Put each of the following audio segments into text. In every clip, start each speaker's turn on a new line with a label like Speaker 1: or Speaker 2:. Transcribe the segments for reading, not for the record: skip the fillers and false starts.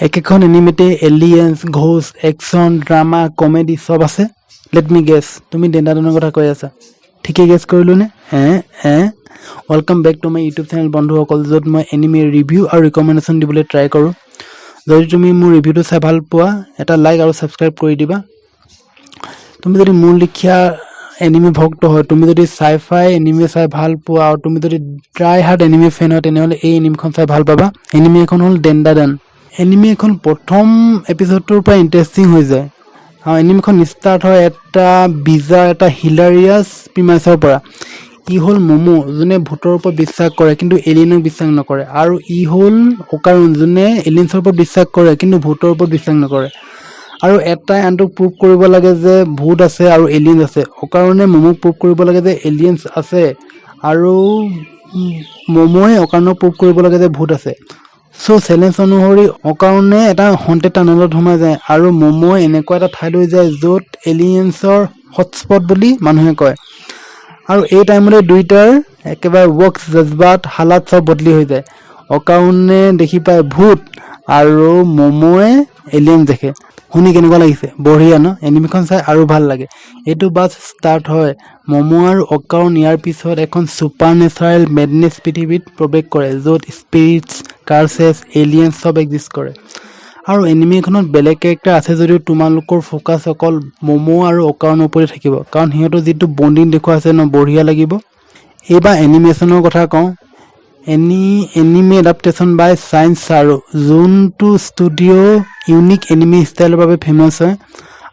Speaker 1: একেখন এনিমেতে aliens, ghost, action, drama, comedy সব আছে। লেট মি গেছ, তুমি ডেন্ডাডনৰ কথা কৈ আছা। ঠিকেই গেছ কৰিলোঁ নে? Welcome back to my YouTube channel বন্ধুসকল, য'ত মই এনিমে ৰিভিউ আৰু ৰিকমেণ্ডেশ্যন দিবলৈ ট্ৰাই কৰোঁ। যদি তুমি মোৰ ৰিভিউটো চাই ভাল পোৱা, এটা লাইক আৰু ছাবস্ক্ৰাইব কৰি দিবা। তুমি যদি মোৰ লিখীয়া এনিমে ভক্ত হয়, তুমি যদি চাই-ফাই এনিমে চাই ভাল পোৱা আৰু তুমি যদি ট্ৰাই হাৰ্ড এনিমে ফেন হয়, তেনেহ'লে এই এনিমেখন চাই ভাল পাবা। এনিমে এখন হ'ল ডেন্ডাডন। এনিমে এখন প্ৰথম এপিছডটোৰ পৰা ইণ্টাৰেষ্টিং হৈ যায়। আৰু এনিমেখন ষ্টাৰ্ট হয় এটা বিজাৰ, এটা হিলাৰিয়াছ প্ৰিমাইছৰ পৰা। ই হ'ল মমো, যোনে ভূতৰ ওপৰত বিশ্বাস কৰে কিন্তু এলিয়েনক বিশ্বাস নকৰে। আৰু ই হ'ল অকাৰুণ, যোনে এলিয়েন্সৰ ওপৰত বিশ্বাস কৰে কিন্তু ভূতৰ ওপৰত বিশ্বাস নকৰে। আৰু এটাই আনটোক প্ৰুভ কৰিব লাগে যে ভূত আছে আৰু এলিয়েন্স আছে। অকাৰুণে মমোক প্ৰুভ কৰিব লাগে যে এলিয়েন্স আছে, আৰু মমোৱে অকাৰুণক প্ৰুভ কৰিব লাগে যে ভূত আছে। চ' চেলেঞ্জ অনুসৰি অকাৰুণে এটা হণ্টেড টানেলত সোমাই যায় আৰু মমোৱে এনেকুৱা এটা ঠাইলৈ যায় য'ত এলিয়েন্সৰ হটস্পট বুলি মানুহে কয়। আৰু এই টাইমতে দুইটাৰ একেবাৰে ৱৰ্কছ, জজবাত, হালাত চব বদলি হৈ যায়। অকাৰুণে দেখি পায় ভূত আৰু মমোৱে এলিয়েন্স দেখে। শুনি কেনেকুৱা লাগিছে? বঢ়িয়া ন? এনিমেখন চাই আৰু ভাল লাগে। এইটো বাছ ষ্টাৰ্ট হয়। মমো আৰু অকাৰুণ ইয়াৰ পিছত এখন ছুপাৰ নেচাৰেল মেডনেছ পৃথিৱীত প্ৰৱেশ কৰে, য'ত স্পিৰিটছ, কাৰ্চেছ, এলিয়েন্স চব এক্সিষ্ট কৰে। আৰু এনিমেখনত বেলেগ কেৰেক্টাৰ আছে যদিও তোমালোকৰ ফ'কাছ অকল মমো আৰু অকাৰুণৰ ওপৰতে থাকিব, কাৰণ সিহঁতৰ যিটো বণ্ডিং দেখুওৱা আছে ন, বঢ়িয়া লাগিব। এইবাৰ এনিমেশ্যনৰ কথা কওঁ। এনিমে এডাপ্টেশ্যন বাই চাইন্স চাৰো, যোনটো ষ্টুডিঅ' ইউনিক এনিমে ষ্টাইলৰ বাবে ফেমাছ হয়।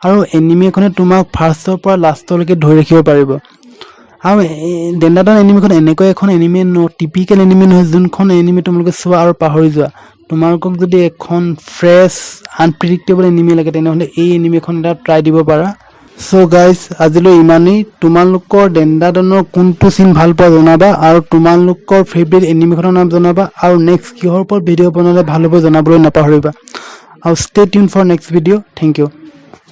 Speaker 1: আৰু এনিমেখনে তোমাক ফাৰ্ষ্টৰ পৰা লাষ্টলৈকে ধৰি ৰাখিব পাৰিব। আৰু ডেন্ডাডন এনিমেখন এনেকুৱা এখন এনিমে টিপিকেল এনিমে নহয়, যোনখন এনিমে তোমালোকে চোৱা আৰু পাহৰি যোৱা। তোমালোকক যদি এখন ফ্ৰেছ আনপ্ৰিডিক্টেবল এনিমে লাগে, তেনেহ'লে এই এনিমেখন এটা ট্ৰাই দিব পাৰা। চ' গাইজ, আজিলৈ ইমানেই। তোমালোকৰ ডেন্ডাডনৰ কোনটো চিন ভাল পোৱা জনাবা, আৰু তোমালোকৰ ফেভৰেট এনিমেখনৰ নাম জনাবা, আৰু নেক্সট কিহৰ ওপৰত ভিডিঅ' বনালে ভাল হ'ব জনাবলৈ নাপাহৰিবা। আৰু stay tune for next video'. Thank U.